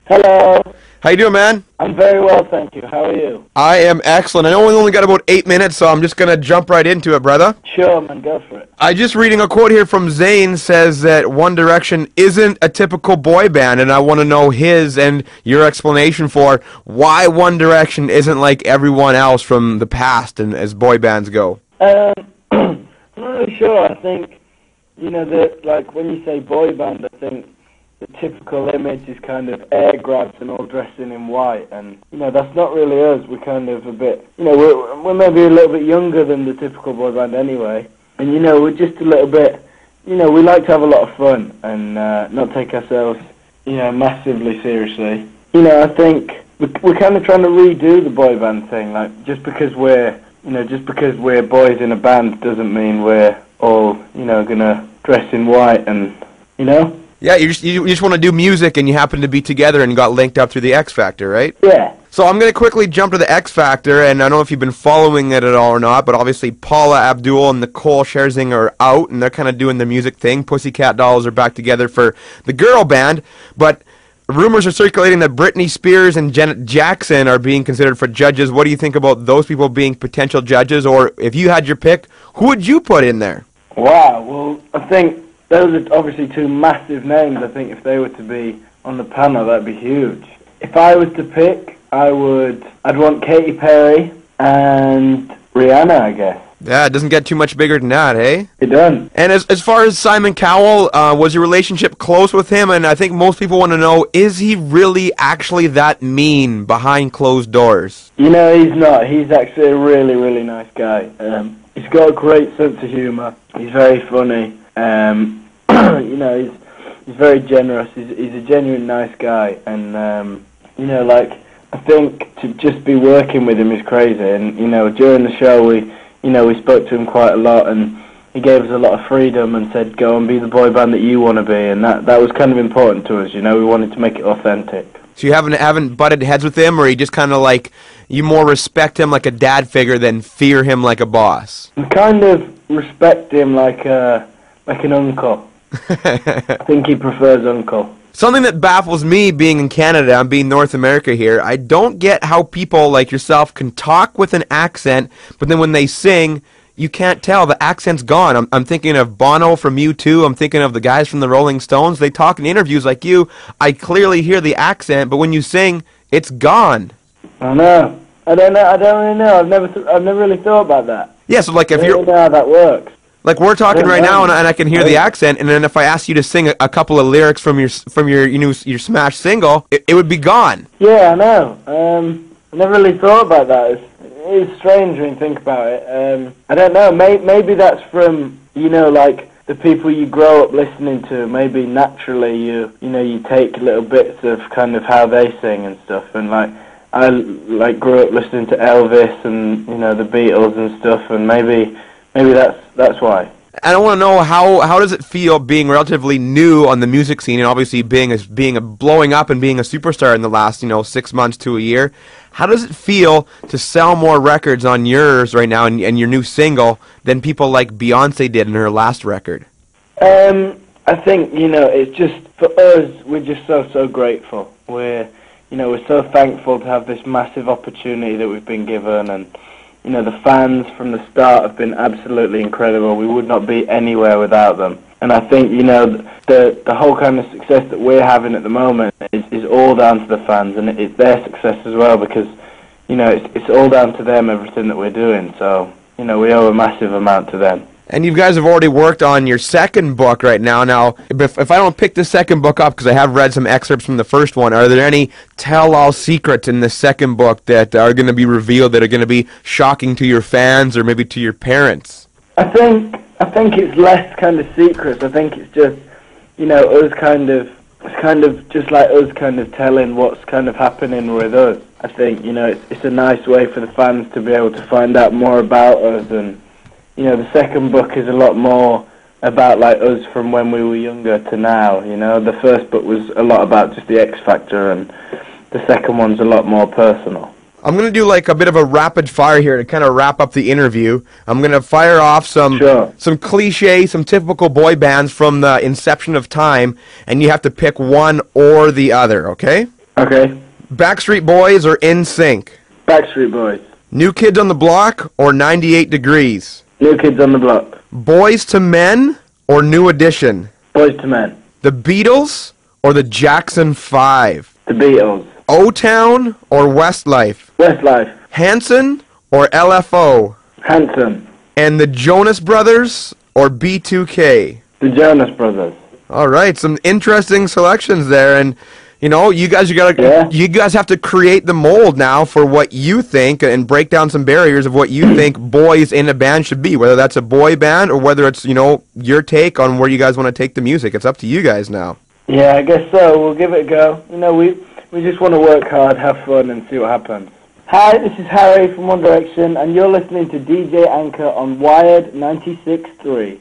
Hello. How you doing, man? I'm very well, thank you. How are you? I am excellent. I know we only got about 8 minutes, so I'm just going to jump right into it, brother. Sure, man, go for it. I just reading a quote here from Zayn says that One Direction isn't a typical boy band, and I want to know his and your explanation for why One Direction isn't like everyone else from the past and as boy bands go. I'm not really sure. I think, that, like, when you say boy band, I think the typical image is kind of air grabs and all dressing in white, and that's not really us. We're kind of a bit, we're maybe a little bit younger than the typical boy band anyway, and we're just a little bit, we like to have a lot of fun and not take ourselves, massively seriously. I think we're kind of trying to redo the boy band thing. Like, just because we're boys in a band doesn't mean we're all, gonna dress in white and, Yeah, you just want to do music, and you happen to be together and got linked up through the X Factor, right? Yeah. So I'm going to quickly jump to the X Factor, and I don't know if you've been following it at all or not, but obviously Paula Abdul and Nicole Scherzinger are out, and they're kind of doing the music thing. Pussycat Dolls are back together for the girl band, but rumors are circulating that Britney Spears and Janet Jackson are being considered for judges. What do you think about those people being potential judges, or if you had your pick, who would you put in there? Wow, well, I think those are obviously two massive names. I think if they were to be on the panel, that'd be huge. If I was to pick, I'd want Katy Perry and Rihanna, I guess. Yeah, it doesn't get too much bigger than that, eh? It doesn't. And as far as Simon Cowell, was your relationship close with him? And I think most people want to know, is he really actually that mean behind closed doors? He's not. He's actually a really, really nice guy. He's got a great sense of humour. He's very funny. He's very generous. He's a genuine nice guy, and I think to just be working with him is crazy. And during the show we spoke to him quite a lot, and he gave us a lot of freedom and said, "Go and be the boy band that you want to be," and that was kind of important to us. We wanted to make it authentic. So you haven't butted heads with him, or you just kind of like, you more respect him like a dad figure than fear him like a boss? I kind of respect him like an uncle. I think he prefers uncle. Something that baffles me being in Canada and being North America here, I don't get how people like yourself can talk with an accent, but then when they sing, you can't tell. The accent's gone. I'm thinking of Bono from U2. I'm thinking of the guys from the Rolling Stones. They talk in interviews like you. I clearly hear the accent, but when you sing, it's gone. I know. I don't really know. I've never really thought about that. Yeah, so like if I don't really know how that works. Like we're talking right now, and I can hear the accent, and then if I ask you to sing a couple of lyrics from your your smash single, it would be gone. Yeah, I know. I never really thought about that. It's strange when you think about it. I don't know. Maybe that's from like the people you grow up listening to. Maybe naturally you take little bits of kind of how they sing and stuff. And like I grew up listening to Elvis and the Beatles and stuff, and maybe that's why. And I want to know how does it feel being relatively new on the music scene, and obviously blowing up and being a superstar in the last 6 months to a year. How does it feel to sell more records on yours right now and your new single than people like Beyonce did in her last record? I think it's just for us. We're just so grateful. We're so thankful to have this massive opportunity that we've been given, and the fans from the start have been absolutely incredible. We would not be anywhere without them. And I think, the whole kind of success that we're having at the moment is all down to the fans, and it's their success as well, because, it's all down to them, everything that we're doing. So, we owe a massive amount to them. And you guys have already worked on your second book right now. Now, if I don't pick the second book up, because I have read some excerpts from the first one, are there any tell-all secrets in the second book that are going to be revealed that are going to be shocking to your fans or maybe to your parents? I think it's less kind of secrets. I think it's just, us kind of just like us kind of telling what's kind of happening with us. I think, it's a nice way for the fans to be able to find out more about us, and the second book is a lot more about like us from when we were younger to now. The first book was a lot about just the X Factor, and the second one's a lot more personal. I'm going to do like a bit of a rapid fire here to kind of wrap up the interview. I'm going to fire off some cliche, some typical boy bands from the inception of time, and you have to pick one or the other, okay? Okay. Backstreet Boys or NSYNC? Backstreet Boys. New Kids on the Block or 98 Degrees? New Kids on the Block. Boys to Men or New Edition? Boys to Men. The Beatles or the Jackson 5? The Beatles. O-Town or Westlife? Westlife. Hanson or LFO? Hanson. And the Jonas Brothers or B2K? The Jonas Brothers. All right, some interesting selections there, and you know, you guys have to create the mold now for what you think and break down some barriers of what you think boys in a band should be, whether that's a boy band or whether it's, you know, your take on where you guys want to take the music. It's up to you guys now. Yeah, I guess so. We'll give it a go. You know, we just want to work hard, have fun, and see what happens. Hi, this is Harry from One Direction, and you're listening to DJ Anchor on Wired 96.3.